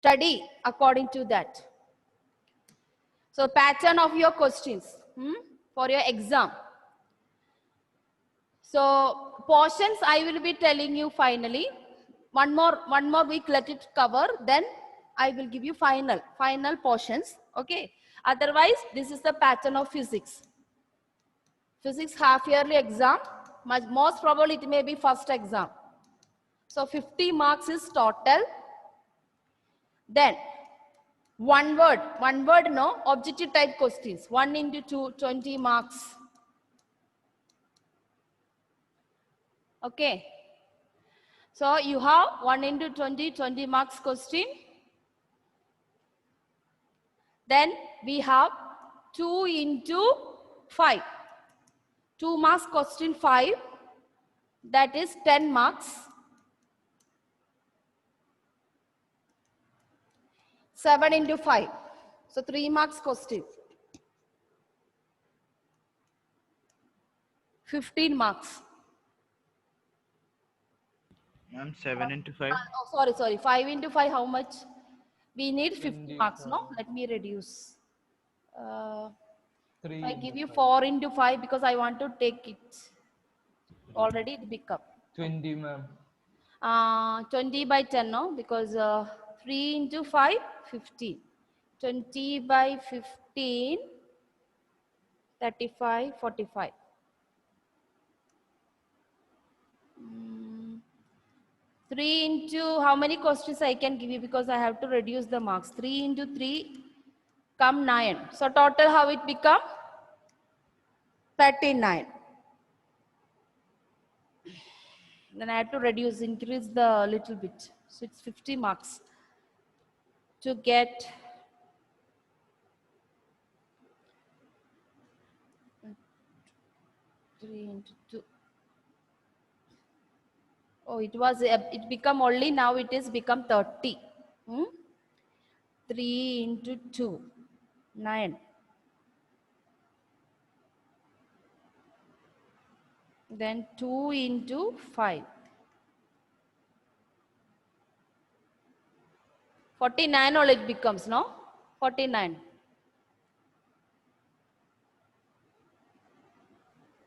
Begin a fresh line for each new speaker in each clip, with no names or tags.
Study according to that. So pattern of your questions for your exam. So portions I will be telling you finally. One more week let it cover. Then I will give you final portions. Okay. Otherwise, this is the pattern of physics. Physics half yearly exam. Most probably it may be first exam. So 50 marks is total. Then one word no, objective type questions. 1 into 2, 20 marks. Okay. So you have 1 into 20, 20 marks question. Then we have 2 into 5. 2 marks question 5. That is 10 marks. 7 into 5. So 3 marks question. 15 marks.
Ma'am, 7 into 5.
Sorry. 5 into 5, how much? We need 50 marks, no? Let me reduce. I give you 4 into 5 because I want to take it. Already it become
20, ma'am.
20 by 10, no? Because 3 into 5, 15. 20 by 15, 35, 45. 3 into how many questions I can give you because I have to reduce the marks. 3 into 3 come 9. So total how it become? 39. Then I have to increase the little bit. So it's 50 marks to get 3 into 2. Oh, it become only now it is become 30. 3 into 2, 9. Then 2 into 5. 49 all it becomes, no? 49.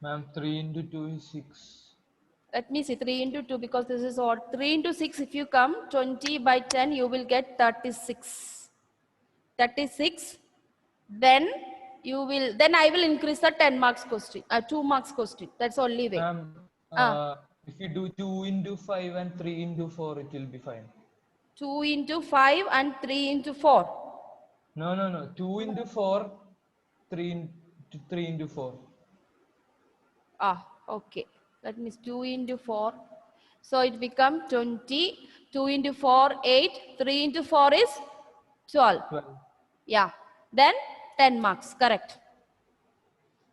Ma'am, 3 into 2 is 6.
Let me see, 3 into 2 because this is odd. 3 into 6 if you come, 20 by 10 you will get 36. 36. Then I will increase the 10 marks question, 2 marks question. That's only way.
Ma'am, if you do 2 into 5 and 3 into 4, it will be fine.
2 into 5 and 3 into 4.
No. 2 into 4, 3 into 4.
Okay. That means 2 into 4. So it becomes 20. 2 into 4, 8. 3 into 4 is 12.
12.
Yeah. Then 10 marks. Correct.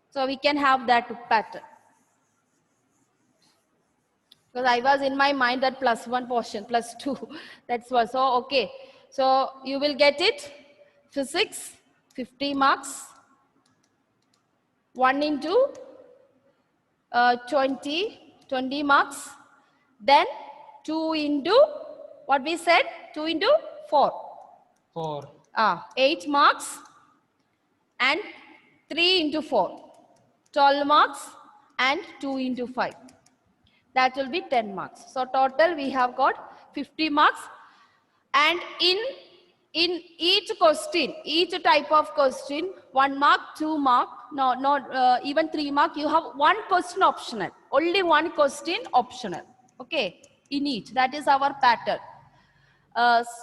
So we can have that pattern. Because I was in my mind that +1 portion, +2. That's what. So, okay. So you will get it. Physics, 50 marks. 1 into 20 marks. Then 2 into, what we said? 2 into 4.
4.
8 marks. And 3 into 4. 12 marks. And 2 into 5. That will be 10 marks. So total we have got 50 marks. And in each question, each type of question, 1 mark, 2 mark, even 3 mark, you have 1 question optional. Only 1 question optional. Okay, in each. That is our pattern.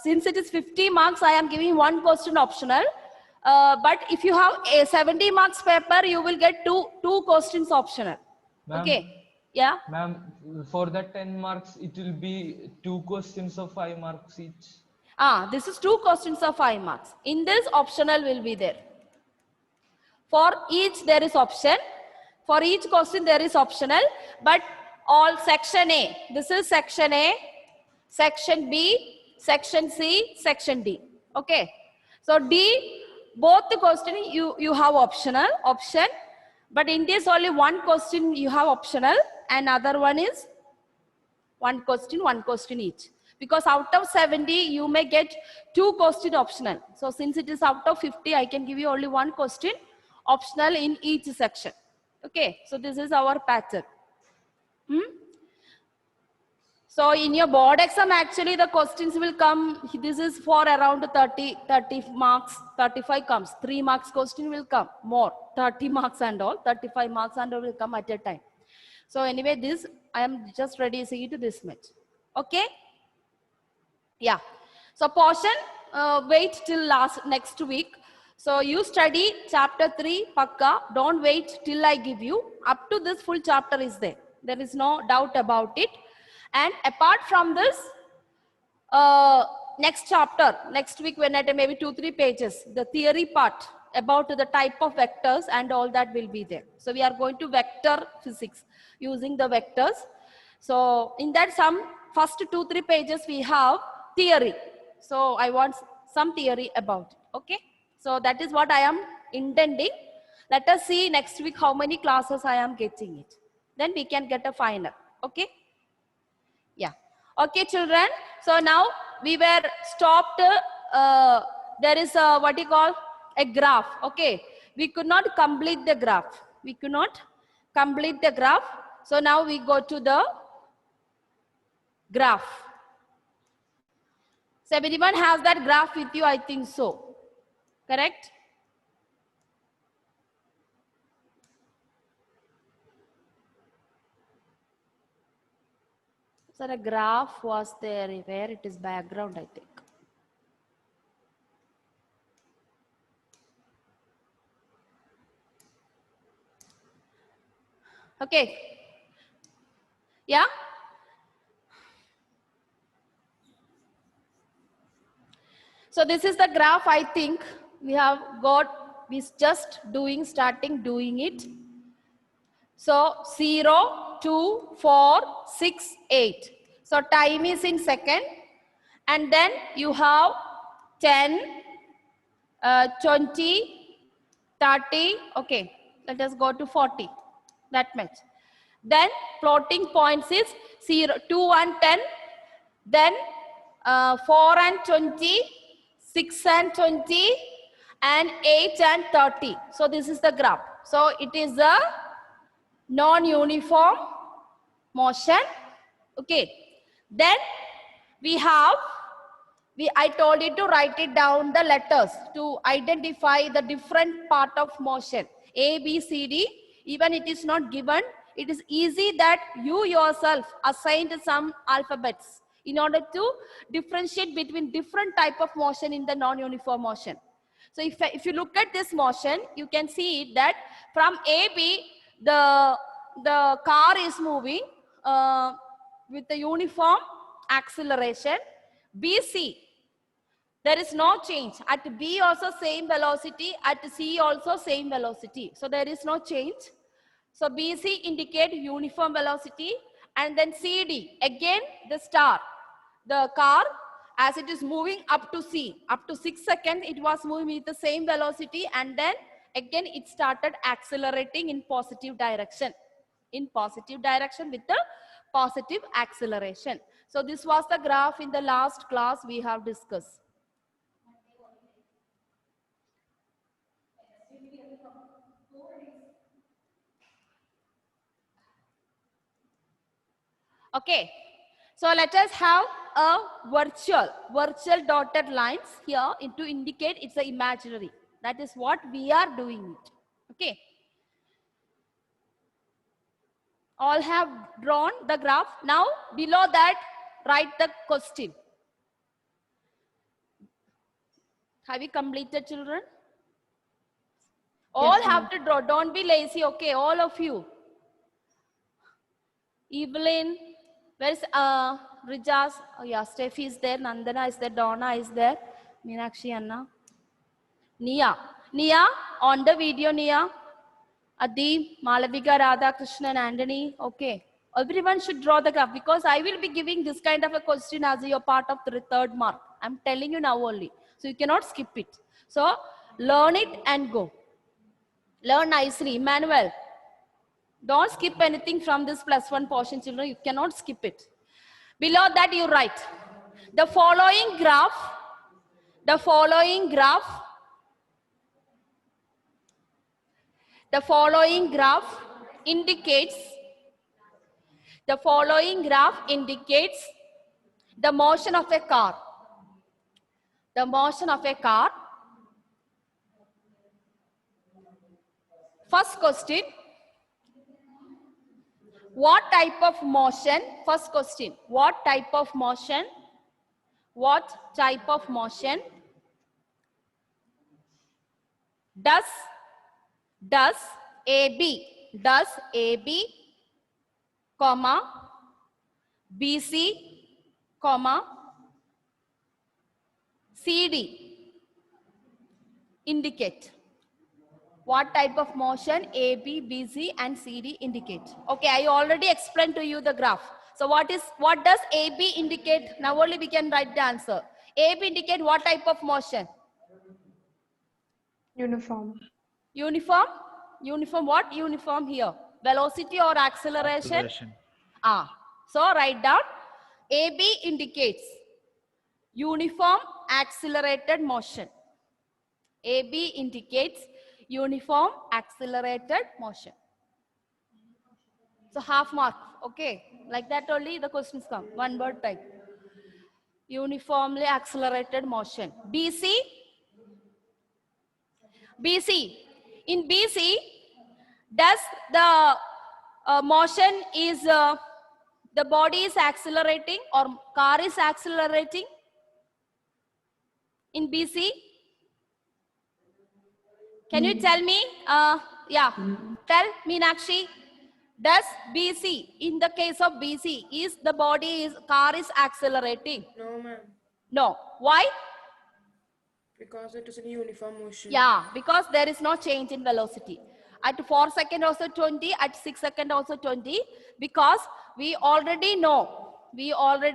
Since it is 50 marks, I am giving 1 question optional. But if you have a 70 marks paper, you will get two questions optional. Okay. Yeah.
Ma'am, for that 10 marks, it will be 2 questions of 5 marks each.
This is 2 questions of 5 marks. In this, optional will be there. For each, there is option. For each question, there is optional. But all section A, this is section A, section B, section C, section D. Okay. So D, both the question you have option. But in this, only 1 question you have optional. And other one is 1 question each. Because out of 70, you may get 2 question optional. So since it is out of 50, I can give you only 1 question optional in each section. Okay, so this is our pattern. So in your board exam, actually the questions will come, this is for around 30 marks, 35 comes, 3 marks question will come, more, 30 marks and all, 35 marks and all will come at a time. So anyway, this, I am just reducing it to this much. Okay? Yeah. So portion, wait till next week. So you study chapter 3, Pakka, don't wait till I give you. Up to this full chapter is there. There is no doubt about it. And apart from this, next chapter, next week when at maybe 2-3 pages, the theory part about the type of vectors and all that will be there. So we are going to vector physics using the vectors. So in that some first 2-3 pages we have theory. So I want some theory about it. Okay. So that is what I am intending. Let us see next week how many classes I am getting it. Then we can get a final. Okay. Yeah. Okay, children. So now we were stopped. There is a, what you call, a graph. Okay. We could not complete the graph. We could not complete the graph. So now we go to the graph. So everyone has that graph with you, I think so. Correct? So a graph was there where it is background, I think. Okay. Yeah. So this is the graph, I think we have got, we just starting doing it. So 0, 2, 4, 6, 8. So time is in second. And then you have 10, 20, 30. Okay, let us go to 40. That much. Then plotting points is 0, 2 and 10. Then 4 and 20, 6 and 20, and 8 and 30. So this is the graph. So it is a non-uniform motion. Okay. Then we have, I told you to write it down the letters to identify the different part of motion. A, B, C, D. Even it is not given, it is easy that you yourself assigned some alphabets in order to differentiate between different type of motion in the non-uniform motion. So if you look at this motion, you can see that from AB, the car is moving with the uniform acceleration. BC, there is no change. At B also same velocity, at C also same velocity. So there is no change. So BC indicate uniform velocity, and then CD, again the star, the car as it is moving up to C, up to 6 seconds it was moving with the same velocity, and then again it started accelerating in positive direction. In positive direction with the positive acceleration. So this was the graph in the last class we have discussed. Okay, so let us have a virtual dotted lines here to indicate it's a imaginary. That is what we are doing it. Okay. All have drawn the graph. Now below that write the question. Have you completed, children? All have to draw. Don't be lazy. Okay, all of you. Evelyn, where's Rijas? Oh yeah, Steffi is there. Nandana is there. Donna is there. Meenakshi Anna. Nia. Nia, on the video, Nia. Adi, Malavika, Radha, Krishnan, Anthony. Okay. Everyone should draw the graph because I will be giving this kind of a question as your part of the third mark. I'm telling you now only. So you cannot skip it. So learn it and go. Learn nicely. Emmanuel, don't skip anything from this +1 portion, children. You cannot skip it. Below that you write. The following graph indicates the motion of a car. The motion of a car. First question. What type of motion? First question. What type of motion? What type of motion does AB, comma, BC, comma, CD indicate? What type of motion A, B, B, C and CD indicate? Okay, I already explained to you the graph. So what does AB indicate? Now only we can write the answer. AB indicate what type of motion?
Uniform.
Uniform? Uniform what? Uniform here. Velocity or acceleration?
Acceleration.
So write down AB indicates uniform accelerated motion. AB indicates uniform accelerated motion. So half mark, okay? Like that only the questions come. One word type. Uniformly accelerated motion. BC. In BC, does the motion is, the body is accelerating or car is accelerating? In BC? Can you tell me? Yeah, tell Meenakshi. Does BC, in the case of BC, is the car is accelerating?
No, ma'am.
No. Why?
Because it is in uniform motion.
Yeah, because there is no change in velocity. At 4 seconds also 20, at 6 seconds also 20, because we already know, 1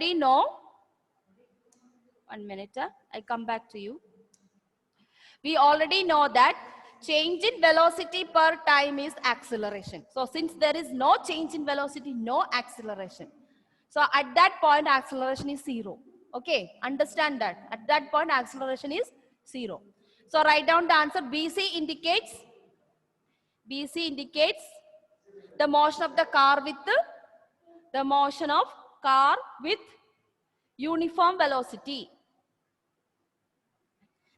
minute, I come back to you. We already know that change in velocity per time is acceleration. So since there is no change in velocity, no acceleration. So at that point, acceleration is 0. Okay, understand that. At that point, acceleration is 0. So write down the answer. BC indicates the motion of the car with uniform velocity.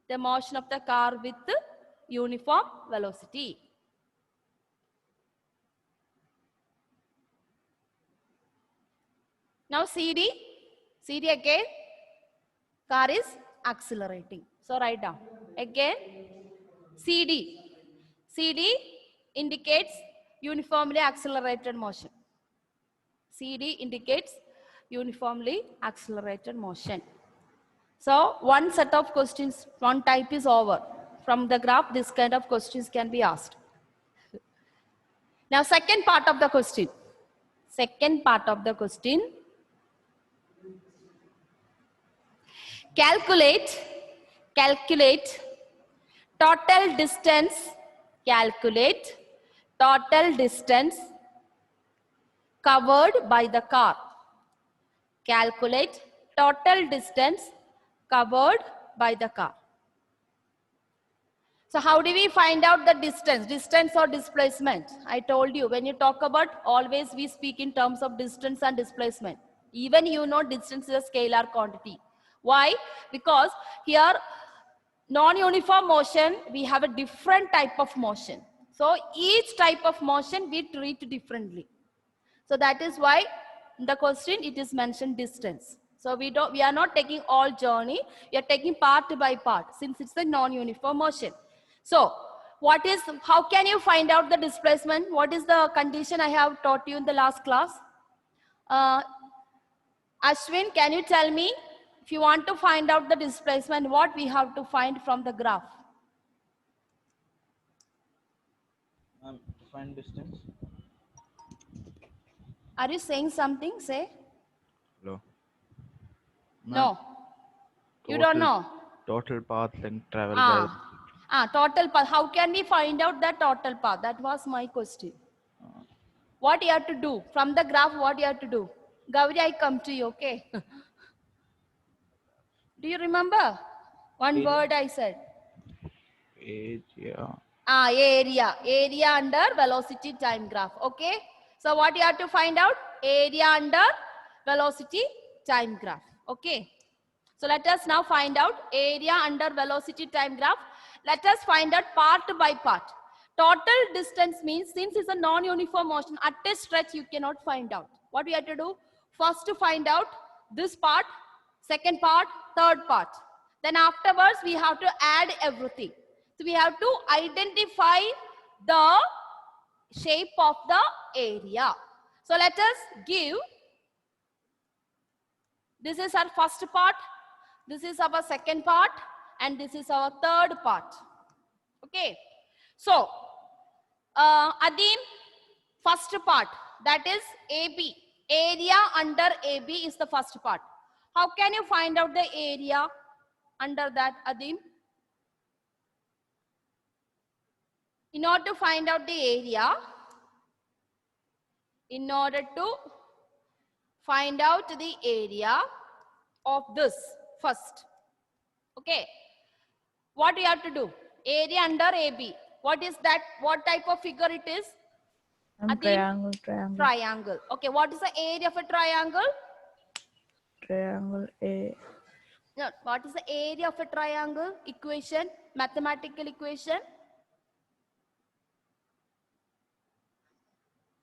The motion of the car with uniform velocity. Now CD again, car is accelerating. So write down again CD indicates uniformly accelerated motion. CD indicates uniformly accelerated motion. So one set of questions, one type is over. From the graph, this kind of questions can be asked. Now second part of the question. Calculate total distance. Calculate total distance covered by the car. Calculate total distance covered by the car. So how do we find out the distance? Distance or displacement? I told you, when you talk about, always we speak in terms of distance and displacement. Even you know distance is a scalar quantity. Why? Because here, non-uniform motion, we have a different type of motion. So each type of motion we treat differently. So that is why in the question it is mentioned distance. So we are not taking all journey, we are taking part by part since it's a non-uniform motion. So how can you find out the displacement? What is the condition I have taught you in the last class? Ashwin, can you tell me, if you want to find out the displacement, what we have to find from the graph?
Find distance.
Are you saying something? Say.
Hello.
No. You don't know.
Total path length traveled by.
Total path. How can we find out the total path? That was my question. What you have to do? From the graph, what you have to do? Gauri, I come to you, okay? Do you remember? One word I said.
Area.
Area. Area under velocity time graph. Okay. So what you have to find out? Area under velocity time graph. Okay. So let us now find out area under velocity time graph. Let us find out part by part. Total distance means since it's a non-uniform motion, at a stretch you cannot find out. What we have to do? First to find out this part, second part, third part. Then afterwards we have to add everything. So we have to identify the shape of the area. So let us give, this is our first part, this is our second part, and this is our third part. Okay. So, Adim, first part, that is AB. Area under AB is the first part. How can you find out the area under that, Adim? In order to find out the area, in order to find out the area of this first. Okay. What you have to do? Area under AB. What is that? What type of figure it is?
Triangle.
Triangle. Okay. What is the area of a triangle?
Triangle A.
No. What is the area of a triangle? Equation. Mathematical equation.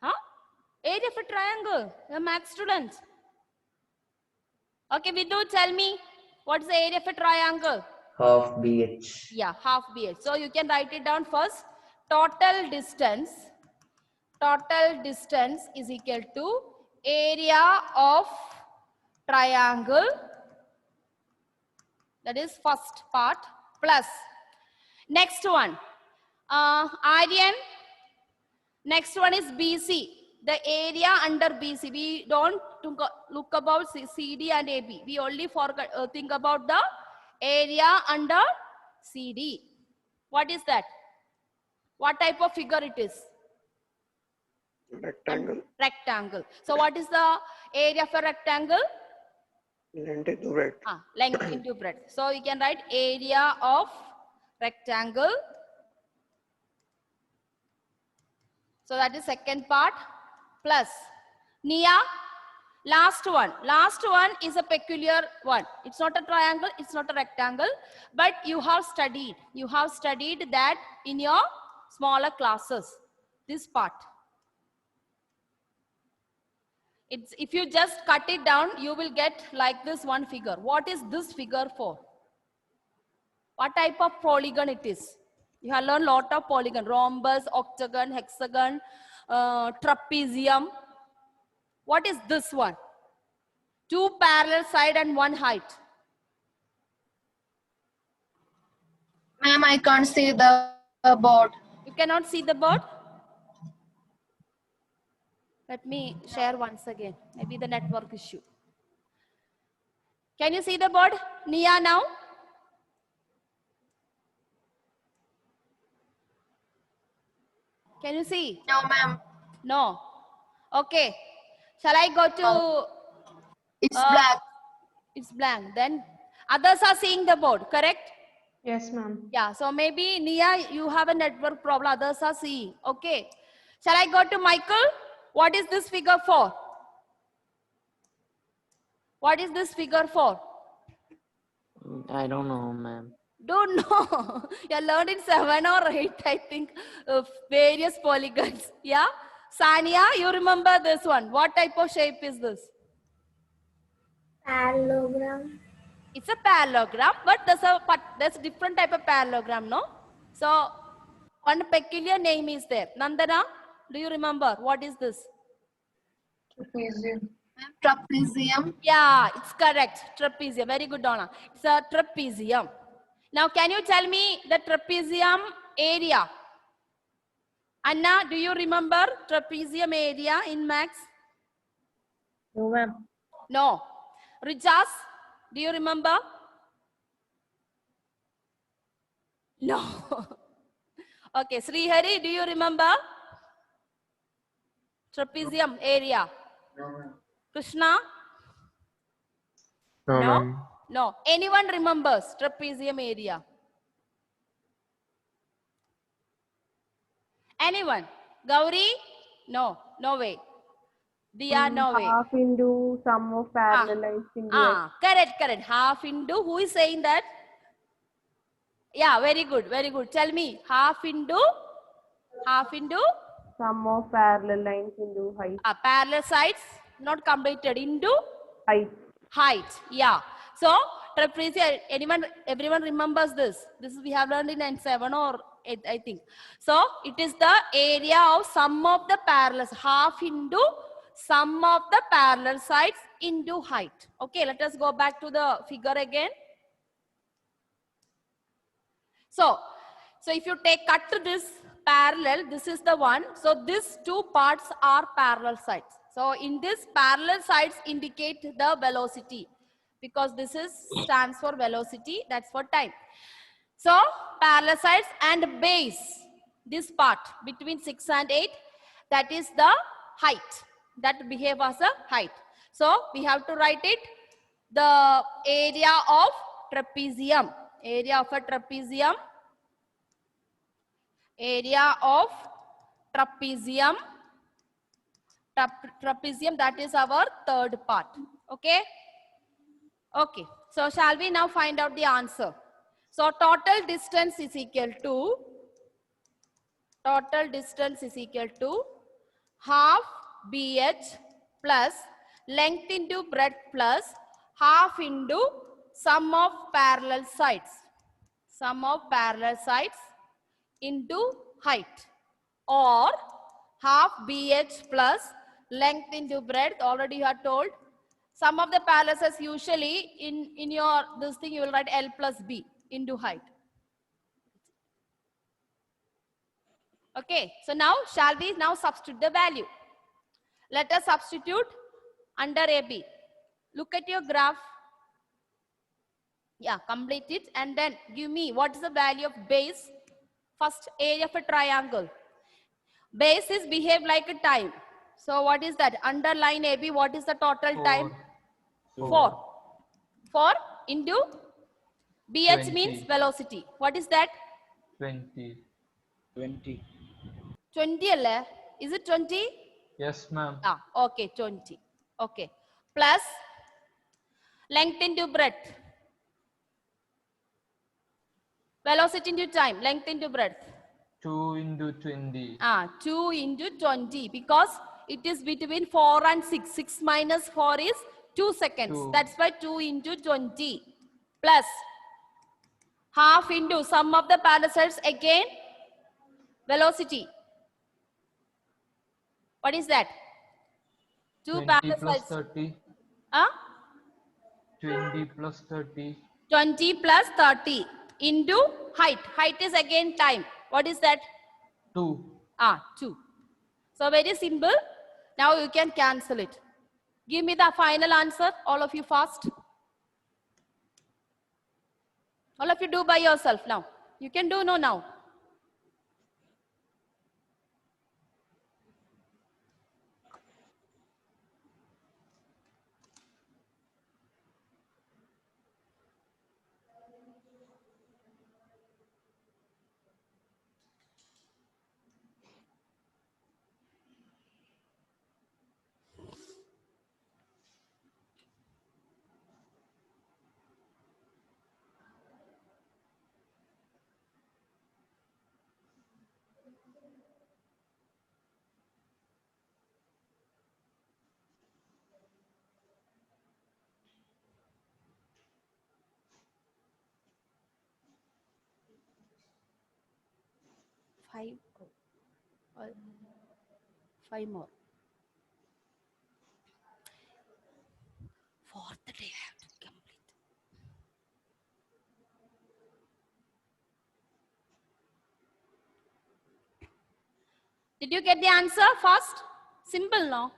Huh? Area of a triangle. The math students. Okay, Vidhu, tell me. What is the area of a triangle?
Half BH.
Yeah, half BH. So you can write it down first. Total distance is equal to area of triangle. That is first part plus. Next one. Aryan. Next one is BC. The area under BC. We don't look about CD and AB. We only think about the area under CD. What is that? What type of figure it is?
Rectangle.
Rectangle. So what is the area of a rectangle?
Length into breadth.
Length into breadth. So you can write area of rectangle. So that is second part plus. Nia, last one. Last one is a peculiar one. It's not a triangle, it's not a rectangle, but you have studied. You have studied that in your smaller classes. This part. If you just cut it down, you will get like this one figure. What is this figure for? What type of polygon it is? You have learned a lot of polygon. Rhombus, octagon, hexagon, trapezium. What is this one? Two parallel side and one height.
Ma'am, I can't see the board.
You cannot see the board? Let me share once again. Maybe the network issue. Can you see the board, Nia, now? Can you see?
No, ma'am.
No. Okay. Shall I go to...
It's black.
It's blank. Then others are seeing the board, correct?
Yes, ma'am.
Yeah. So maybe, Nia, you have a network problem. Others are seeing. Okay. Shall I go to Michael? What is this figure for? What is this figure for?
I don't know, ma'am.
Don't know. You learned in 7 or 8, I think, various polygons. Yeah. Sania, you remember this one. What type of shape is this?
Parallelogram.
It's a parallelogram, but there's a different type of parallelogram, no? So, one peculiar name is there. Nandana, do you remember? What is this?
Trapezium. Trapezium.
Yeah, it's correct. Trapezium. Very good, Donna. It's a trapezium. Now, can you tell me the trapezium area? Anna, do you remember trapezium area in max?
No, ma'am.
No. Rijas, do you remember? No. Okay, Srihari, do you remember? Trapezium area.
No, ma'am.
Krishna?
No,
No?
ma'am.
No. Anyone remembers trapezium area? Anyone? Gauri? No. No way. Dia, no way.
Half into sum of parallel lines into x.
Correct, correct. Half into, who is saying that? Yeah, very good, very good. Tell me, half into
Sum of parallel lines into height.
parallel sides, not completed, into
Height.
Yeah. So, trapezium, everyone remembers this. This we have learned in N7 or 8, I think. So, it is the area of sum of the parallels, half into sum of the parallel sides into height. Okay, let us go back to the figure again. So if you cut this parallel, this is the one. So these two parts are parallel sides. So in this parallel sides indicate the velocity, because this stands for velocity, that's for time. So parallel sides and base, this part between 6 and 8, that is the height, that behave as a height. So we have to write it, the area of trapezium, area of a trapezium, trapezium, that is our third part. Okay. Okay. So shall we now find out the answer? So total distance is equal to half BH plus length into breadth plus half into sum of parallel sides. Sum of parallel sides into height, or half BH plus length into breadth. Already you are told. Sum of the parallels is usually in your this thing you will write L plus B into height. Okay, so now shall we now substitute the value? Let us substitute under AB. Look at your graph. Yeah, complete it and then give me what is the value of base. First, area of a triangle. Base is behave like a time. So what is that? Under line AB, what is the total time? 4. 4 into BH
20.
means velocity. What is that?
20.
20.
20 alle? Is it 20?
Yes, ma'am.
Okay, 20. Okay. Plus length into breadth. Velocity into time, length into breadth.
2 into 20.
2 into 20, because it is between 4 and 6. 6 minus 4 is 2 seconds.
2.
That's why 2 into 20. Plus half into sum of the parallel sides, again velocity. What is that? 2
20
parallel
plus
sides.
30. 20 plus 30.
20 plus 30 into height. Height is again time. What is that?
2.
2. So very simple. Now you can cancel it. Give me the final answer. All of you fast. All of you do by yourself now. You can do now. Five more. Fourth day I have to complete. Did you get the answer first? Simple, no?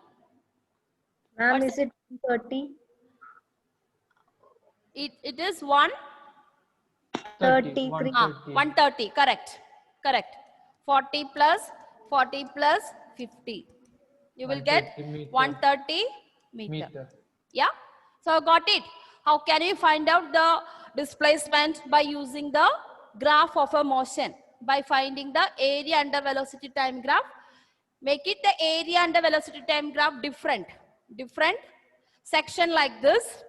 Ma'am,
What's
is it 30?
It is 1.
30.
33.
130. Correct. 40 plus 50. You will get
130 meter.
130 meter.
Meter.
Yeah. So got it. How can you find out the displacement? By using the graph of a motion. By finding the area under velocity time graph. Make it the area under velocity time graph different. Different section like this.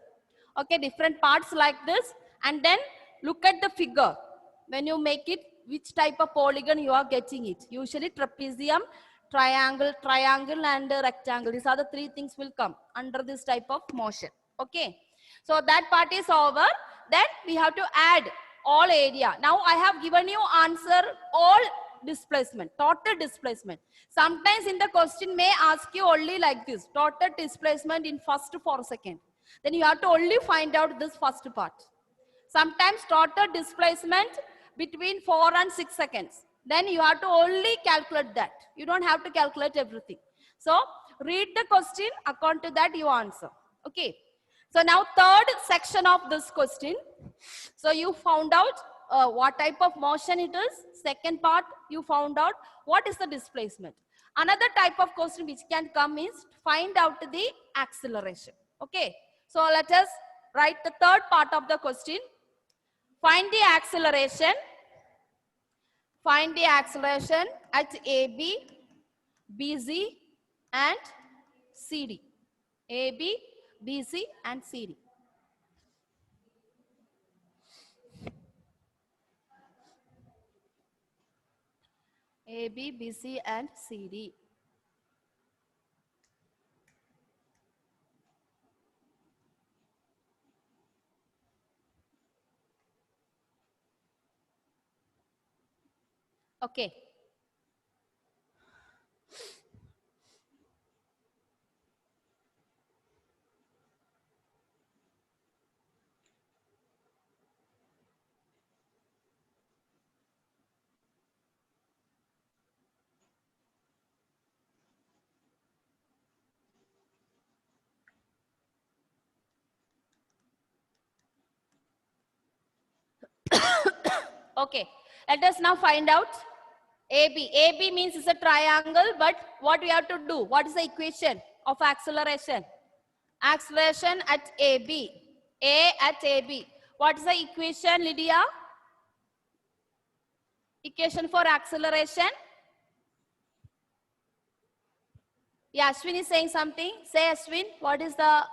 Okay, different parts like this. And then look at the figure. When you make it, which type of polygon you are getting it. Usually trapezium, triangle and rectangle. These are the three things will come under this type of motion. Okay. So that part is over. Then we have to add all area. Now I have given you answer all displacement, total displacement. Sometimes in the question may ask you only like this, total displacement in first 4 seconds. Then you have to only find out this first part. Sometimes total displacement between 4 and 6 seconds. Then you have to only calculate that. You don't have to calculate everything. So read the question, according to that you answer. Okay. So now third section of this question. So you found out what type of motion it is. Second part, you found out what is the displacement. Another type of question which can come is find out the acceleration. Okay. So let us write the third part of the question. Find the acceleration. Find the acceleration at AB, BC and CD. AB, BC and CD. AB, BC and CD. Okay. Okay. Let us now find out AB. AB means it's a triangle, but what we have to do? What is the equation of acceleration? Acceleration at AB. A at AB. What is the equation, Lydia? Equation for acceleration? Yeah, Ashwin is saying something. Say, Ashwin, what is the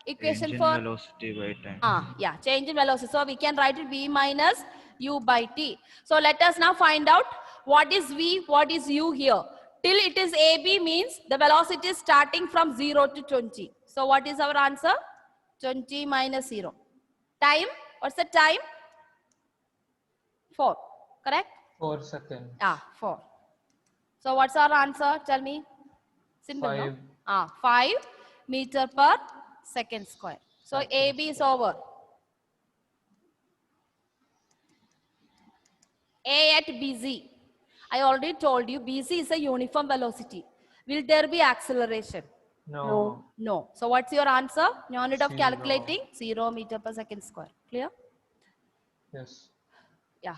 equation
Change in
for?
velocity by time.
Yeah, change in velocity. So we can write it V minus U by T. So let us now find out what is V, what is U here. Till it is AB means the velocity is starting from 0 to 20. So what is our answer? 20 minus 0. Time, what's the time? 4, correct?
4 seconds.
4. So what's our answer? Tell me. Simple,
5.
no? 5 meter per second square. So AB is over. A at BZ. I already told you BZ is a uniform velocity. Will there be acceleration?
No.
No. So what's your answer? No need of
0.
calculating. 0 meter per second square. Clear?
Yes.
Yeah.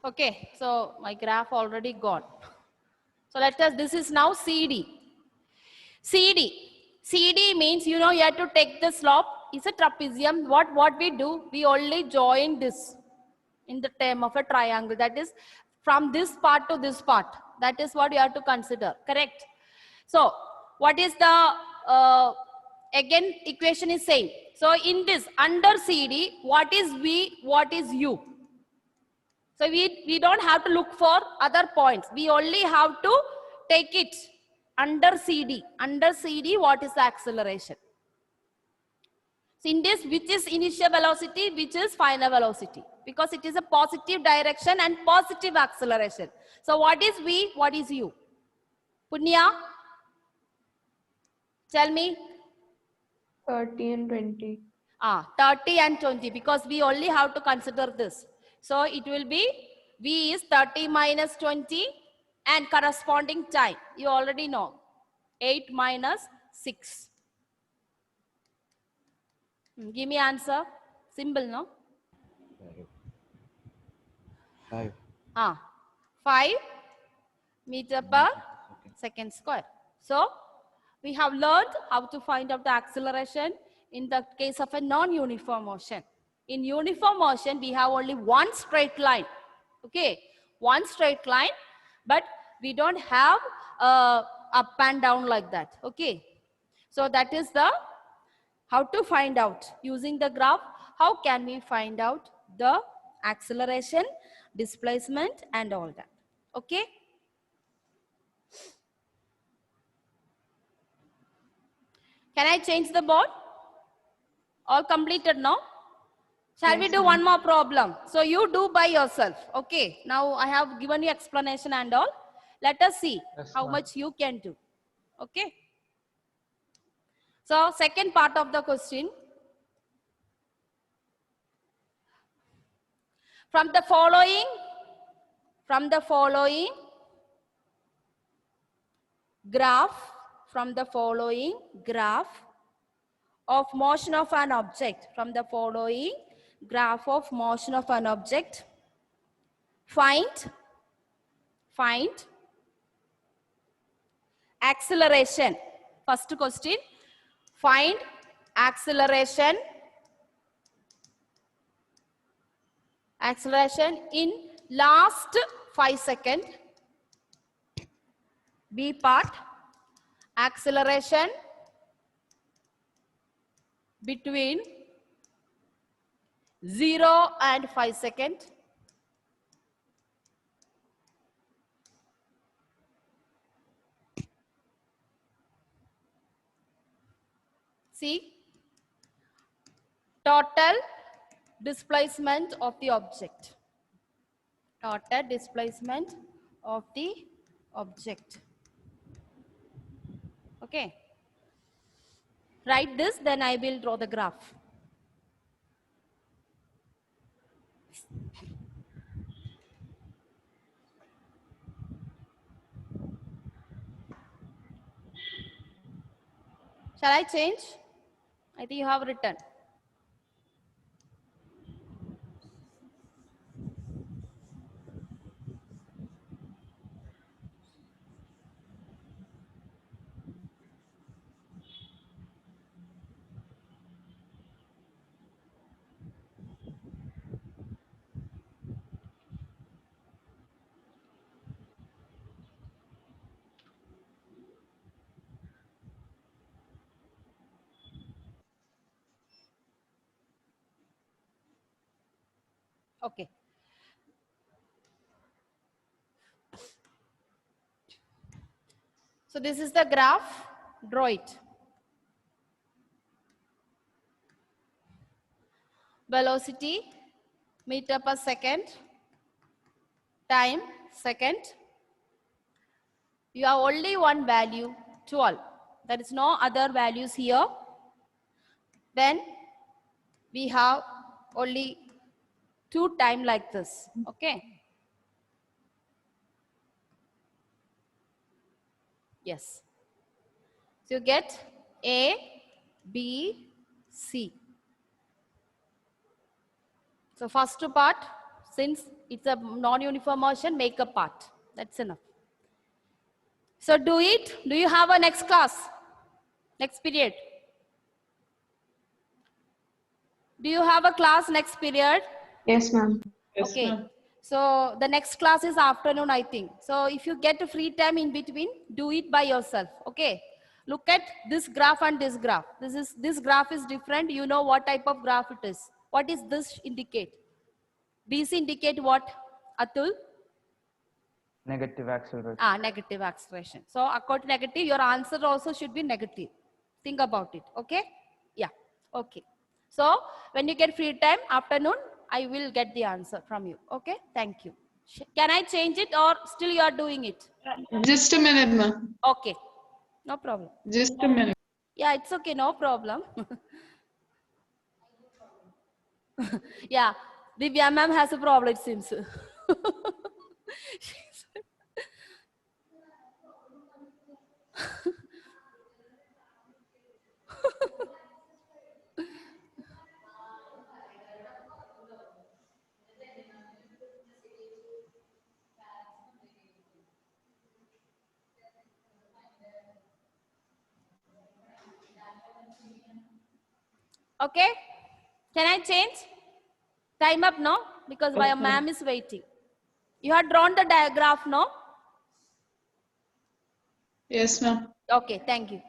Okay, so my graph already gone. So let us, this is now CD. CD means, you know, you have to take the slope. It's a trapezium. What we do, we only join this in the term of a triangle. That is from this part to this part. That is what you have to consider, correct? So what is the, again, equation is same. So in this, under CD, what is V, what is U? So we don't have to look for other points. We only have to take it under CD. Under CD, what is the acceleration? So in this, which is initial velocity, which is final velocity? Because it is a positive direction and positive acceleration. So what is V, what is U? Punya, tell me.
30 and 20.
30 and 20, because we only have to consider this. So it will be V is 30 minus 20 and corresponding time. You already know. 8 minus 6. Give me answer. Simple, no?
5.
5 meter per second square. So we have learned how to find out the acceleration in the case of a non-uniform motion. In uniform motion, we have only one straight line. Okay, one straight line, but we don't have up and down like that. Okay, so that is the how to find out using the graph. How can we find out the acceleration, displacement, and all that? Okay. Can I change the board? All completed now? Shall we do one more problem? So you do by yourself. Okay. Now I have given you explanation and all. Let us see how much you can do. Okay. So second part of the question. From the following graph of motion of an object, find acceleration. First question, find acceleration in last 5 seconds. B part, acceleration between 0 and 5 seconds. C, total displacement of the object. Okay. Write this, then I will draw the graph. Shall I change? I think you have written. Okay. So this is the graph. Draw it. Velocity, meter per second. Time, second. You have only one value, 12. There is no other values here. Then we have only 2 time like this. Okay. Yes. So you get A, B, C. So first part, since it's a non-uniform motion, make a part. That's enough. So do it. Do you have a next class? Next period? Do you have a class next period?
Yes, ma'am.
Okay. So the next class is afternoon, I think. So if you get a free time in between, do it by yourself. Okay. Look at this graph and this graph. This graph is different. You know what type of graph it is. What is this indicate? BC indicate what, Atul?
Negative acceleration.
Negative acceleration. So according to negative, your answer also should be negative. Think about it. Okay. Yeah. Okay. So when you get free time, afternoon, I will get the answer from you. Okay. Thank you. Can I change it or still you are doing it?
Just a minute, ma'am.
Okay. No problem.
Just a minute.
Yeah, it's okay. No problem. Yeah. Divya ma'am has a problem, it seems. Okay? Can I change? Time up, no? Because my
Yes, ma'am.
ma'am is waiting. You have drawn the diagram, no?
Yes, ma'am.
Okay, thank you.